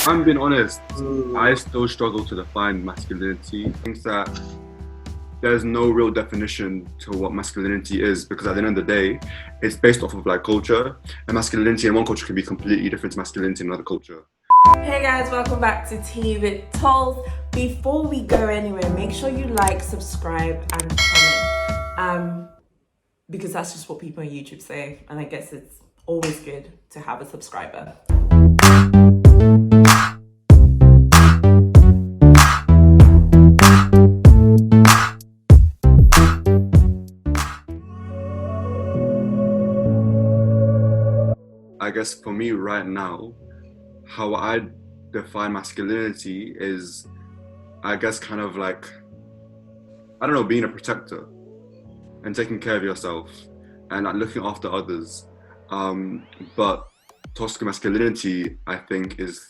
I'm being honest, I still struggle to define masculinity. I think that there's no real definition to what masculinity is because at the end of the day, it's based off of like culture, and masculinity in one culture can be completely different to masculinity in another culture. Hey guys, welcome back to Tea with Tolls. Before we go anywhere, make sure you like, subscribe, and comment. Because that's just what people on YouTube say, and I guess it's always good to have a subscriber. I guess for me right now, how I define masculinity is, I guess, kind of like, I don't know, being a protector and taking care of yourself and like looking after others. But toxic masculinity, I think, is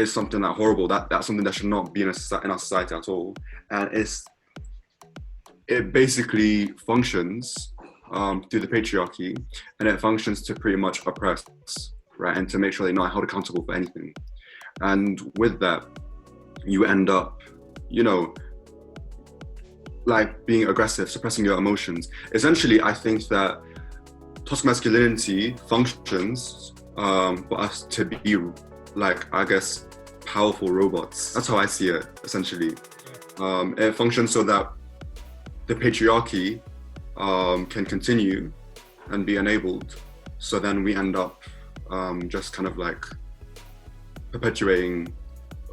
something that horrible. That's something that should not be in our society at all. And it basically functions through the patriarchy, and it functions to pretty much oppress, right, and to make sure they're not held accountable for anything. And with that, you end up, like being aggressive, suppressing your emotions. Essentially, I think that toxic masculinity functions for us to be, like, I guess, powerful robots. That's how I see it, essentially. It functions so that the patriarchy can continue and be enabled. So then we end up just kind of like perpetuating,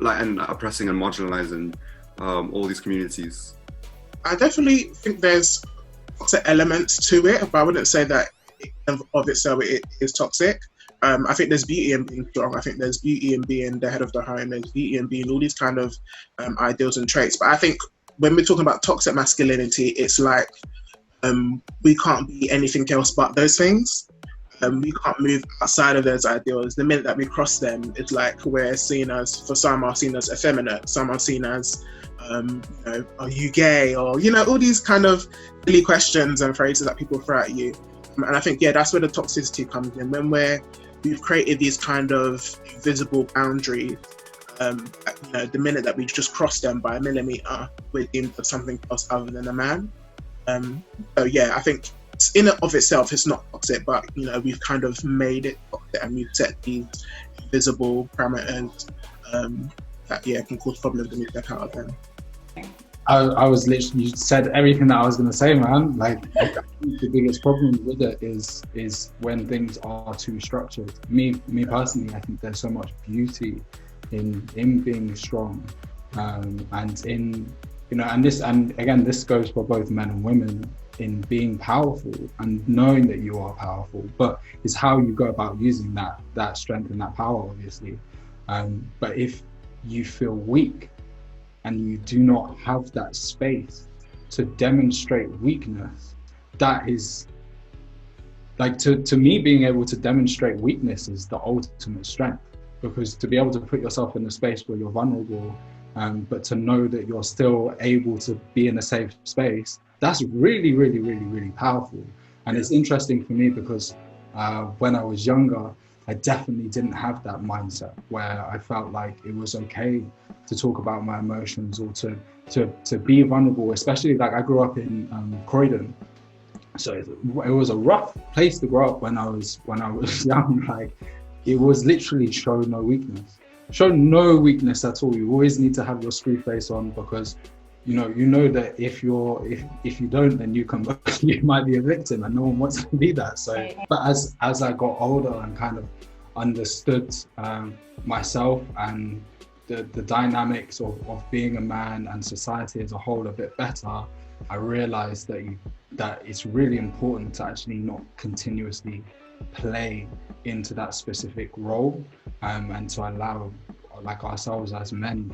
like, and oppressing and marginalizing all these communities. I definitely think there's toxic elements to it, but I wouldn't say that of itself it is toxic. I think there's beauty in being strong. I think there's beauty in being the head of the home. There's beauty in being all these kind of ideals and traits. But I think when we're talking about toxic masculinity, it's like we can't be anything else but those things. We can't move outside of those ideals. The minute that we cross them, it's like we're seen as, for some are seen as effeminate, some are seen as, are you gay? Or, all these kind of silly questions and phrases that people throw at you. And I think, that's where the toxicity comes in. When we've created these kind of invisible boundaries, the minute that we just cross them by a millimeter, we're deemed as something else other than a man. I think in and of itself, it's not toxic, but we've kind of made it toxic, and we've set these invisible parameters that can cause problems when we step out of them. I was literally, you said everything that I was going to say, man. Like, I think the biggest problem with it is when things are too structured. Me personally, I think there's so much beauty in being strong, and in and again, this goes for both men and women, in being powerful and knowing that you are powerful, but it's how you go about using that strength and that power, obviously. But if you feel weak and you do not have that space to demonstrate weakness, that is, like, to me, being able to demonstrate weakness is the ultimate strength, because to be able to put yourself in a space where you're vulnerable, but to know that you're still able to be in a safe space, that's really, really, really, really powerful. And it's interesting for me because when I was younger, I definitely didn't have that mindset where I felt like it was okay to talk about my emotions or to be vulnerable, especially like I grew up in Croydon. So it was a rough place to grow up when I was young. Like, it was literally show no weakness. Show no weakness at all. You always need to have your screw face on, because you know that if you don't, then you might be a victim, and no one wants to be that. So, but as I got older and kind of understood myself and the dynamics of being a man and society as a whole a bit better, I realized that it's really important to actually not continuously play into that specific role, and to allow, like, ourselves as men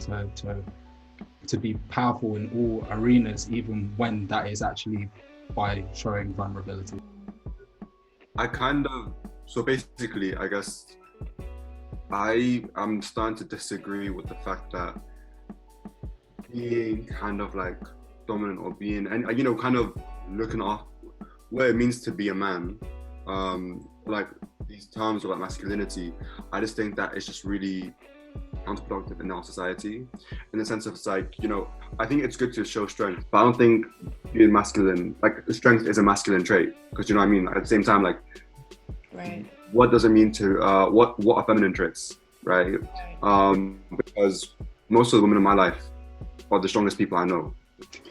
to be powerful in all arenas, even when that is actually by showing vulnerability. So basically, I guess I am starting to disagree with the fact that being kind of like dominant, or being, and kind of looking off what it means to be a man, like these terms about masculinity, I just think that it's just really counterproductive in our society, in the sense of it's like, you know, I think it's good to show strength, but I don't think being masculine, like strength is a masculine trait, because you know what I mean. At the same time, like, Right. what does it mean to what are feminine traits, right? Because most of the women in my life are the strongest people I know.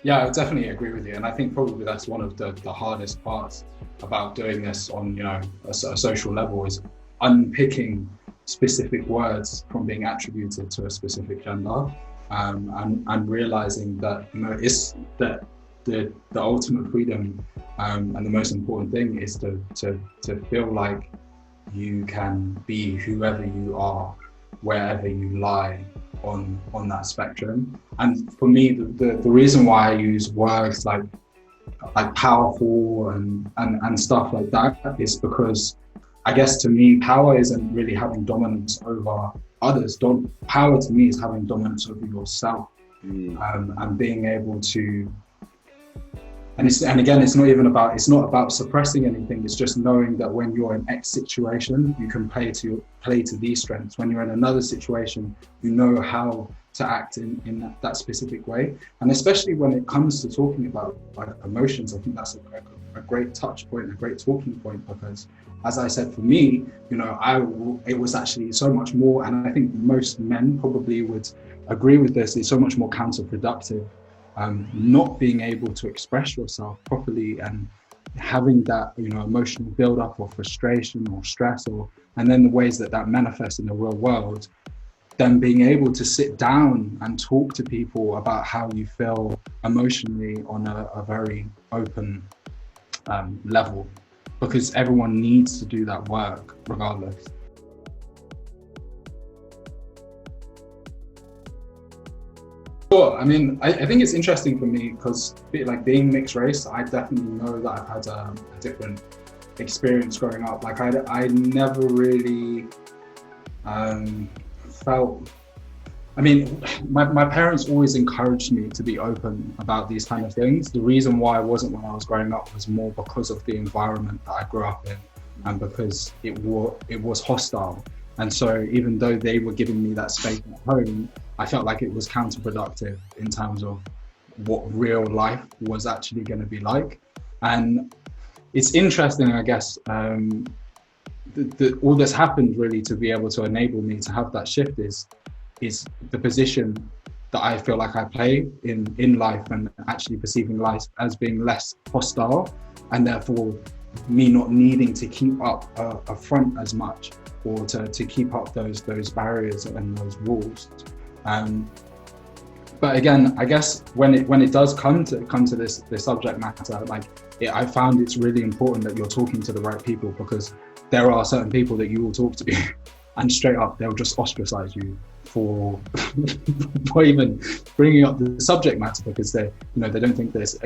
Yeah, I definitely agree with you, and I think probably that's one of the hardest parts about doing this on, you know, a social level, is unpicking specific words from being attributed to a specific gender, and realizing that, you know, it's that the ultimate freedom, and the most important thing is to feel like you can be whoever you are, wherever you lie on that spectrum. And for me, the reason why I use words like powerful and stuff like that is because, I guess, to me, power isn't really having dominance over others. Power to me is having dominance over yourself, and being able to. And again, it's not about suppressing anything. It's just knowing that when you're in X situation, you can play to these strengths. When you're in another situation, you know how to act in that specific way. And especially when it comes to talking about like emotions, I think that's a great touch point, a great talking point, because as I said, for me, you know, it was actually so much more, and I think most men probably would agree with this, it's so much more counterproductive. Not being able to express yourself properly and having that, you know, emotional build-up or frustration or stress, and then the ways that manifests in the real world, then being able to sit down and talk to people about how you feel emotionally on a very open level, because everyone needs to do that work regardless. Sure. I mean, I think it's interesting for me because, like, being mixed race, I definitely know that I've had a different experience growing up. Like, I never really felt. I mean, my parents always encouraged me to be open about these kind of things. The reason why I wasn't when I was growing up was more because of the environment that I grew up in, and because it was hostile. And so even though they were giving me that space at home, I felt like it was counterproductive in terms of what real life was actually going to be like. And it's interesting, I guess, all that's happened really to be able to enable me to have that shift is the position that I feel like I play in life, and actually perceiving life as being less hostile, and therefore me not needing to keep up a front as much, or to keep up those barriers and those walls. But again, I guess when it does come to this subject matter, like, I found it's really important that you're talking to the right people, because there are certain people that you will talk to and straight up they'll just ostracize you for even bringing up the subject matter, because they don't think there's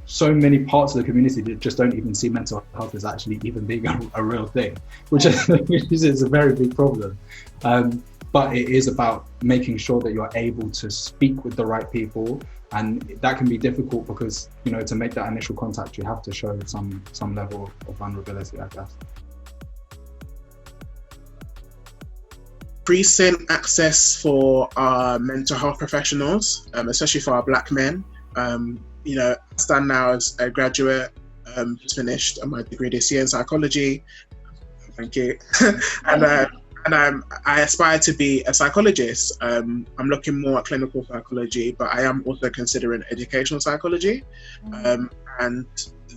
so many parts of the community that just don't even see mental health as actually even being a real thing, which is a very big problem. But it is about making sure that you're able to speak with the right people, and that can be difficult because, you know, to make that initial contact, you have to show some level of vulnerability, I guess. Increasing access for our mental health professionals, especially for our Black men. You know, I stand now as a graduate, just finished my degree this year in psychology. Thank you. And I aspire to be a psychologist. I'm looking more at clinical psychology, but I am also considering educational psychology. And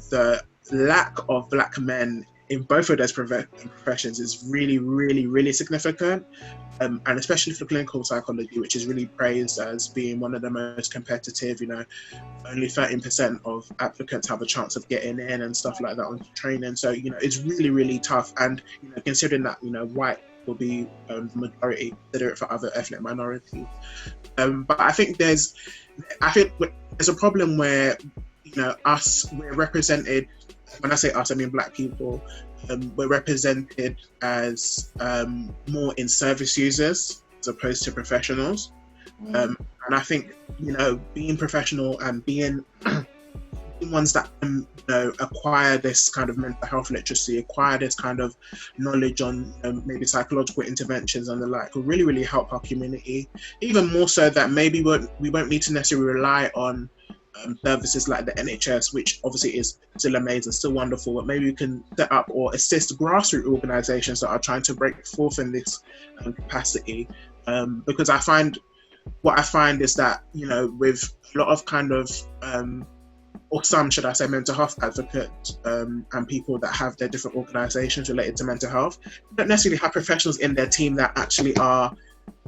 the lack of Black men in both of those professions is really, really, really significant. And especially for clinical psychology, which is really praised as being one of the most competitive, you know, only 13% of applicants have a chance of getting in and stuff like that on training. So, you know, it's really, really tough. And, you know, considering that, you know, white will be the majority, consider it for other ethnic minorities. But I think there's a problem where, you know, we're represented. When I say us, I mean Black people. We're represented as more in service users as opposed to professionals. And I think, you know, being professional and being ones that can, acquire this kind of mental health literacy, acquire this kind of knowledge on maybe psychological interventions and the like, will really, really help our community. Even more so that maybe we won't need to necessarily rely on services like the NHS, which obviously is still amazing, still wonderful, but maybe we can set up or assist grassroots organisations that are trying to break forth in this capacity. Because what I find is that, with a lot of kind of, or some, should I say, mental health advocates and people that have their different organisations related to mental health, don't necessarily have professionals in their team that actually are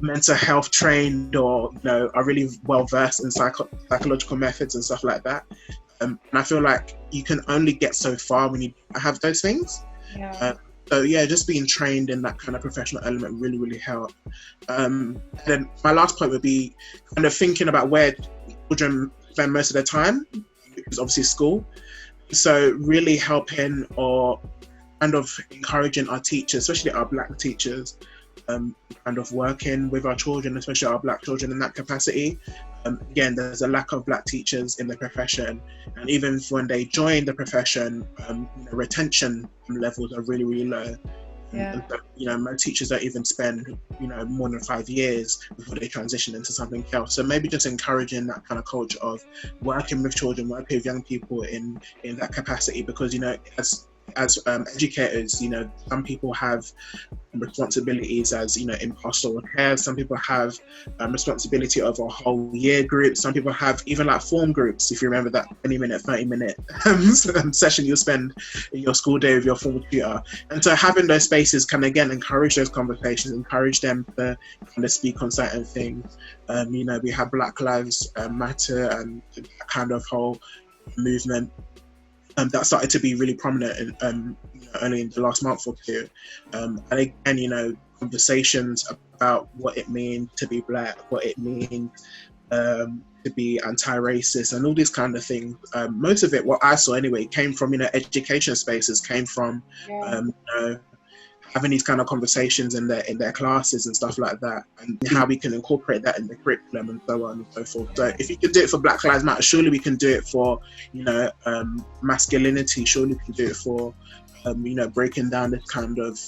mental health trained or are really well versed in psychological methods and stuff like that. And I feel like you can only get so far when you have those things. So yeah, just being trained in that kind of professional element really, really help. Then my last point would be kind of thinking about where children spend most of their time, because obviously school. So really helping or kind of encouraging our teachers, especially our Black teachers, kind of working with our children, especially our Black children, in that capacity. Again, there's a lack of Black teachers in the profession, and even when they join the profession, retention levels are really, really low. Most teachers don't even spend more than 5 years before they transition into something else. So maybe just encouraging that kind of culture of working with children, working with young people in that capacity, because as educators, some people have responsibilities as in pastoral care. Some people have responsibility of a whole year group. Some people have even like form groups. If you remember that 20-minute, 30-minute session you'll spend in your school day with your form tutor. And so having those spaces can again encourage those conversations, encourage them to kind of speak on certain things. We have Black Lives Matter and that kind of whole movement that started to be really prominent only in the last month or two. And again, conversations about what it means to be Black, what it means to be anti-racist, and all these kind of things. Most of it, what I saw anyway, came from education spaces, came from having these kind of conversations in their classes and stuff like that, and how we can incorporate that in the curriculum and so on and so forth. So if you can do it for Black Lives Matter, surely we can do it for masculinity. Surely we can do it for breaking down this kind of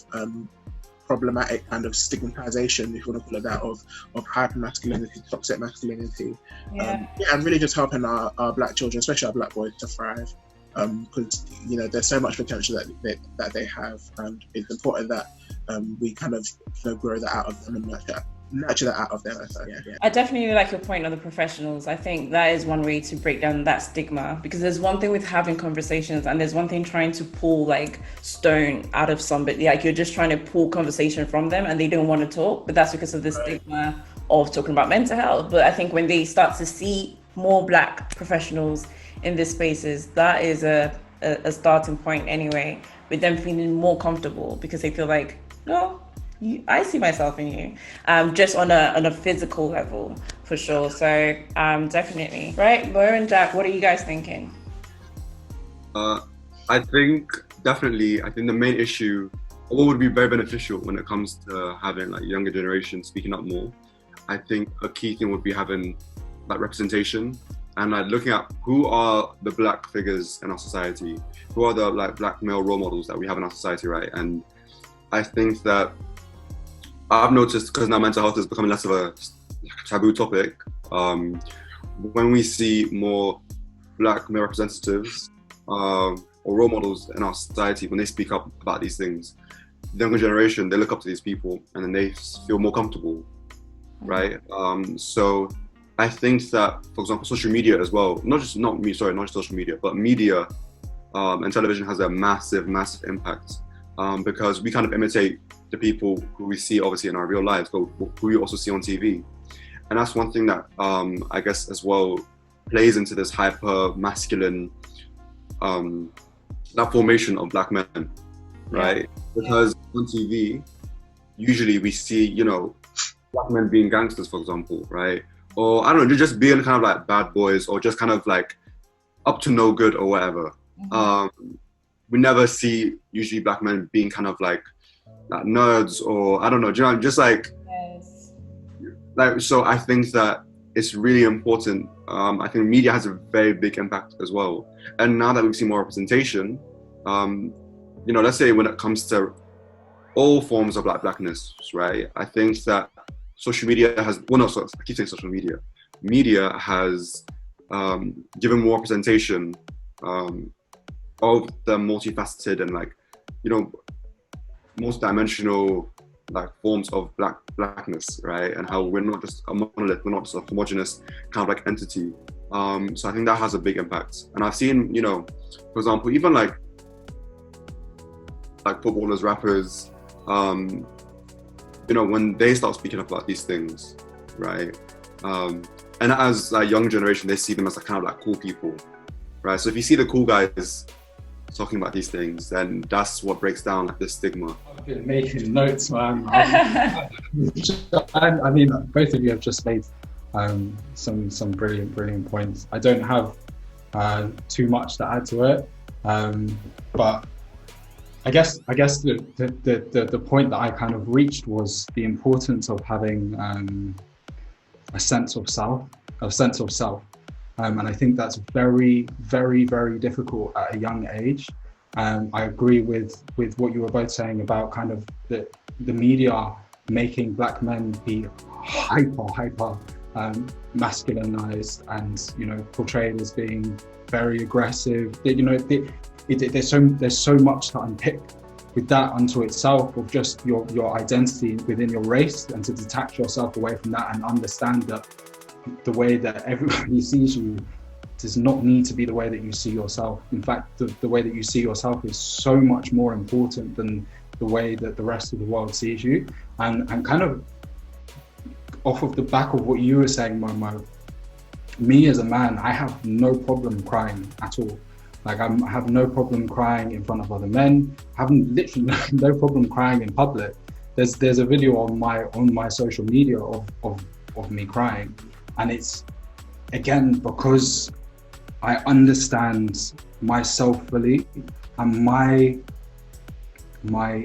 problematic kind of stigmatization, if you want to call it that, of hyper masculinity, toxic masculinity. And really just helping our Black children, especially our Black boys, to thrive. Because there's so much potential that they have, and it's important that we kind of grow that out of them and nurture that out of them. So, yeah. I definitely like your point on the professionals. I think that is one way to break down that stigma, because there's one thing with having conversations and there's one thing trying to pull like stone out of somebody. Like you're just trying to pull conversation from them and they don't want to talk, but that's because of the stigma of talking about mental health. But I think when they start to see more Black professionals in these spaces, that is a starting point anyway, with them feeling more comfortable, because they feel like, no, I see myself in you, just on a physical level, for sure. So definitely. Right, Mo and Jakk, what are you guys thinking? I think the main issue, what would be very beneficial when it comes to having like younger generation speaking up more, I think a key thing would be having like representation, and like looking at who are the Black figures in our society, who are the like Black male role models that we have in our society, right? And I think that I've noticed, because now mental health is becoming less of a taboo topic, when we see more Black male representatives or role models in our society, when they speak up about these things, the younger generation, they look up to these people and then they feel more comfortable, right? So I think that, for example, social media as well, not just social media, but media and television has a massive impact, because we kind of imitate the people who we see obviously in our real lives, but who we also see on TV. And that's one thing that I guess as well plays into this hyper masculine, that formation of Black men, right? Because on TV, usually we see, Black men being gangsters, for example, right? Or I don't know, just being kind of like bad boys, or just kind of like up to no good or whatever. We never see usually Black men being kind of like nerds, or I don't know, just like, so I think that it's really important. I think media has a very big impact as well. And now that we've seen more representation, let's say when it comes to all forms of blackness, right? I think that social media has, well, no, sorry, I keep saying social media. Media has given more representation of the multifaceted and multi-dimensional forms of blackness, right? And how we're not just a monolith, we're not just a homogenous kind of entity. So I think that has a big impact. And I've seen, for example, even like footballers, rappers, when they start speaking about these things, right? And as a young generation, they see them as kind of cool people, right? So if you see the cool guys talking about these things, then that's what breaks down this stigma. I've been making notes, man. I mean, both of you have just made some brilliant points. I don't have too much to add to it, but I guess the point that I kind of reached was the importance of having a sense of self, and I think that's very, very, very difficult at a young age. I agree with what you were both saying about kind of the media making black men be hyper masculinized and portrayed as being very aggressive. There's so much to unpick with that unto itself, of just your identity within your race, and to detach yourself away from that and understand that the way that everybody sees you does not need to be the way that you see yourself. In fact, the way that you see yourself is so much more important than the way that the rest of the world sees you. And kind of off of the back of what you were saying, Momo, me as a man, I have no problem crying at all. I have no problem crying in front of other men. I have literally no problem crying in public. There's a video on my social media of me crying, and it's again because I understand myself fully, and my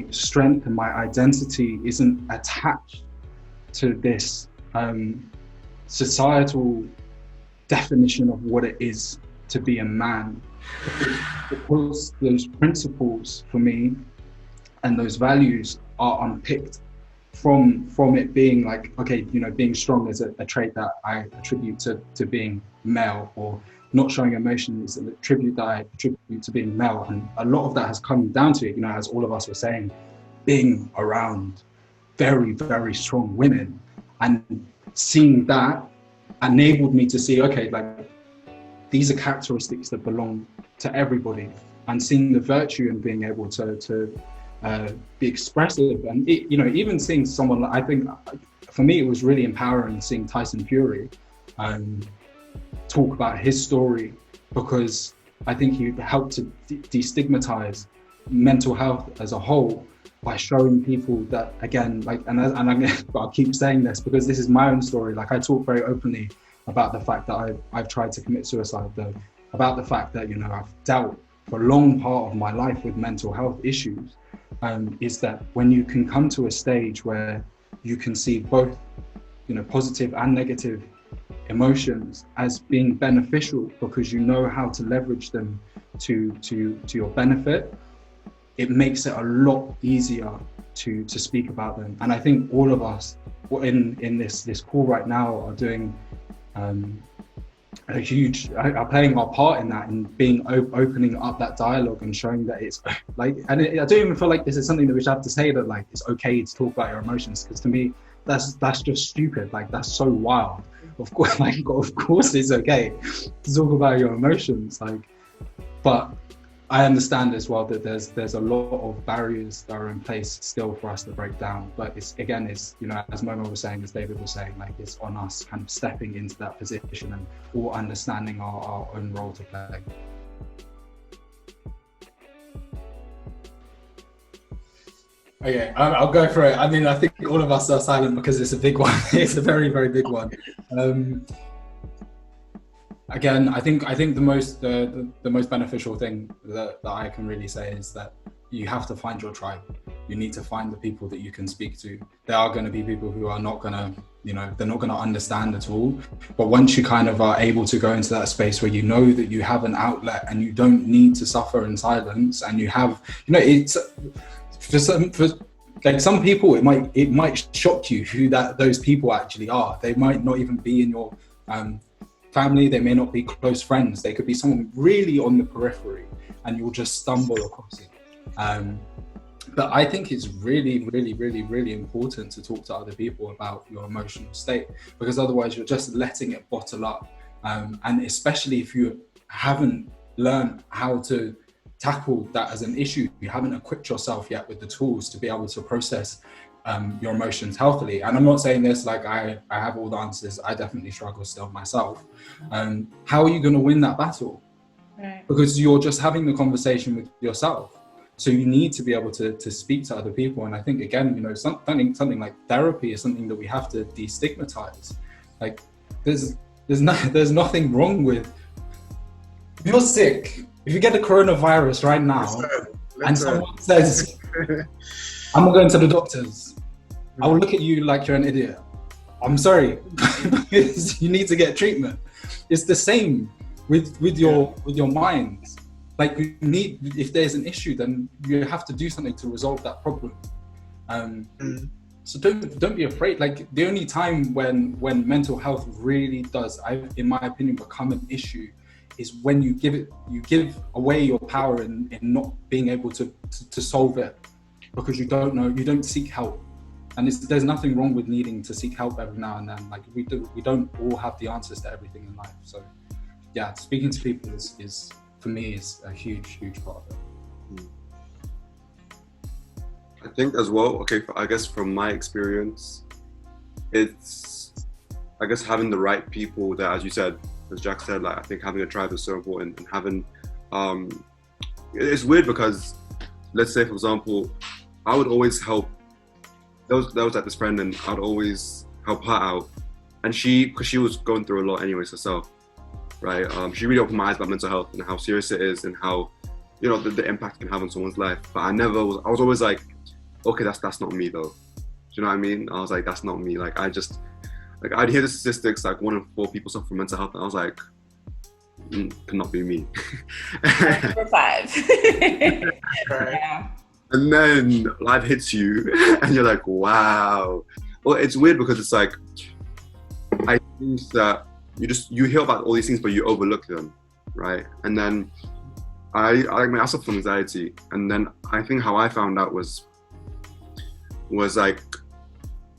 strength and my identity isn't attached to this societal definition of what it is to be a man. Because those principles for me and those values are unpicked from it being being strong is a trait that I attribute to being male, or not showing emotion is a tribute that I attribute to being male. And a lot of that has come down to, as all of us were saying, being around very, very strong women, and seeing that enabled me to see, these are characteristics that belong to everybody, and seeing the virtue in being able to be expressive. And even seeing someone, I think for me it was really empowering seeing Tyson Fury talk about his story, because I think he helped to destigmatize mental health as a whole by showing people that, again, I'll keep saying this because this is my own story. I talk very openly about the fact that I've tried to commit suicide, though, about the fact that I've dealt for a long part of my life with mental health issues, is that when you can come to a stage where you can see both positive and negative emotions as being beneficial, because you know how to leverage them to your benefit, it makes it a lot easier to speak about them. And I think all of us in this call right now are doing are playing our part in that, and opening up that dialogue and showing that it's I don't even feel like this is something that we should have to say, that it's okay to talk about your emotions, because to me that's just stupid. That's so wild. Of course, of course it's okay to talk about your emotions, but I understand as well that there's a lot of barriers that are in place still for us to break down. But it's as Momo was saying, as David was saying, it's on us kind of stepping into that position and all understanding our own role to play. Okay, I'll go for it. I mean, I think all of us are silent because it's a big one. It's a very, very big one. Again, I think the most beneficial thing that I can really say is that you have to find your tribe. You need to find the people that you can speak to. There are going to be people who are not going to you know, they're not going to understand at all. But once you kind of are able to go into that space where you know that you have an outlet and you don't need to suffer in silence, and you have, you know, it's for like some people, it might shock you who those people actually are. They might not even be in your family. They may not be close friends. They could be someone really on the periphery, and you'll just stumble across it. But I think it's really, really, really, really important to talk to other people about your emotional state, because otherwise you're just letting it bottle up. And especially if you haven't learned how to tackle that as an issue, you haven't equipped yourself yet with the tools to be able to process your emotions healthily. And I'm not saying this like I have all the answers. I definitely struggle still myself. How are you going to win that battle? Right. Because you're just having the conversation with yourself. So you need to be able to speak to other people. And I think, again, you know, something like therapy is something that we have to destigmatize. Like there's nothing wrong with, if you're sick, if you get the coronavirus right now, and someone says, I'm not going to the doctors, I will look at you like you're an idiot. I'm sorry, because you need to get treatment. It's the same with your mind. Like, you need, if there's an issue, then you have to do something to resolve that problem. So don't be afraid. Like, the only time when mental health really does, in my opinion, become an issue is when you give away your power in not being able to solve it, because you don't seek help. And there's nothing wrong with needing to seek help every now and then. Like, we don't all have the answers to everything in life. So yeah, speaking to people is for me is a huge part of it. I think as well, okay, I guess from my experience, it's, I guess, having the right people that, as you said, as Jakk said, like, I think having a tribe is so important, and having, it's weird because, let's say, for example, I would always help, there was like this friend, and I'd always help her out, and because she was going through a lot anyways herself, right? She really opened my eyes about mental health and how serious it is, and how, you know, the impact it can have on someone's life. But I was always like, okay, that's not me though. Do you know what I mean? I was like, that's not me. Like, I'd hear the statistics, like 1 in 4 people suffer from mental health, and I was like, cannot be me. Number 5. Yeah. And then life hits you, and you're like, wow. Well, it's weird because it's like, I think that you hear about all these things, but you overlook them, right? And then I suffer from anxiety, and then I think how I found out was like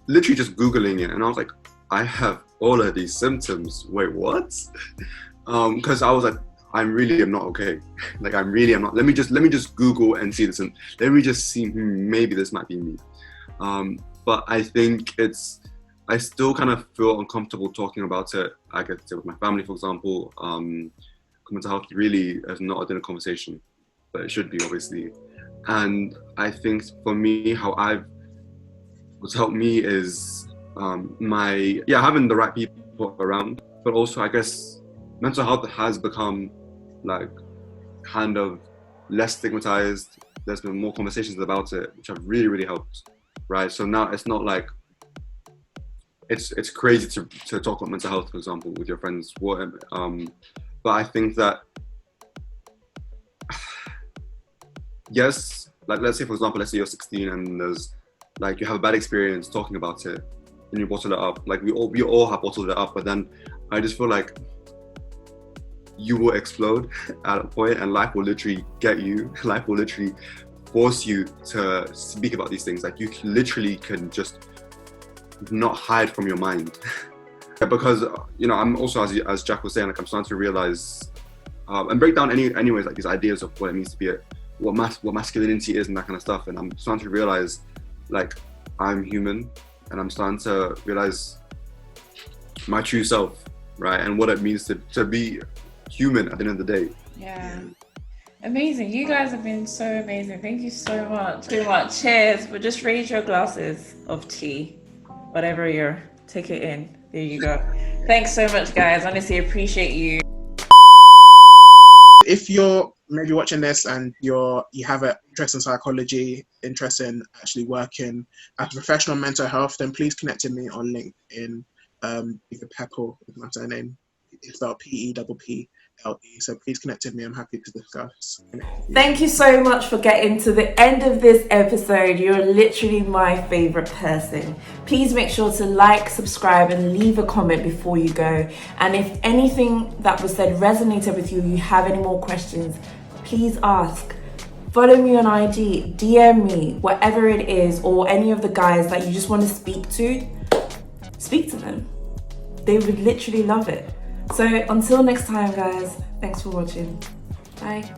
literally just Googling it, and I was like, I have all of these symptoms. Wait, what? Because I was like, I really am not okay. Like, I really am not. Let me just Google and see this, and let me just see, maybe this might be me. But I think I still kind of feel uncomfortable talking about it. I get to with my family, for example. Mental health really is not a dinner conversation, but it should be, obviously. And I think for me, what's helped me is having the right people around, but also, I guess, mental health has become like kind of less stigmatized. There's been more conversations about it, which have really, really helped, right? So now it's not like, it's crazy to talk about mental health, for example, with your friends. But I think that, yes, like, let's say, for example, let's say you're 16 and there's, like, you have a bad experience talking about it, and you bottle it up. Like, we all have bottled it up, but then I just feel like you will explode at a point, and life will literally get you. Life will literally force you to speak about these things. Like, you literally can just not hide from your mind. Because, you know, I'm also, as Jakk was saying, like, I'm starting to realize and break down anyways, like, these ideas of what it means to be what masculinity is and that kind of stuff. And I'm starting to realize, like, I'm human, and I'm starting to realize my true self, right? And what it means to be human at the end of the day. Yeah. Amazing. You guys have been so amazing. Thank you so much. Too much. Cheers. But just raise your glasses of tea, whatever you're, take it in. There you go. Thanks so much, guys. Honestly, appreciate you. If you're maybe watching this and you have an interest in psychology, interest in actually working as a professional in mental health, then please connect with me on LinkedIn. David Peppel is my surname. It's spelled P-E-P-P-L-E. So please connect with me. I'm happy to discuss. Thank you so much for getting to the end of this episode. You're literally my favorite person. Please make sure to like, subscribe, and leave a comment before you go. And if anything that was said resonated with you, you have any more questions, please ask. Follow me on IG, DM me, whatever it is, or any of the guys that you just want to speak to them. They would literally love it. So until next time, guys, thanks for watching. Bye.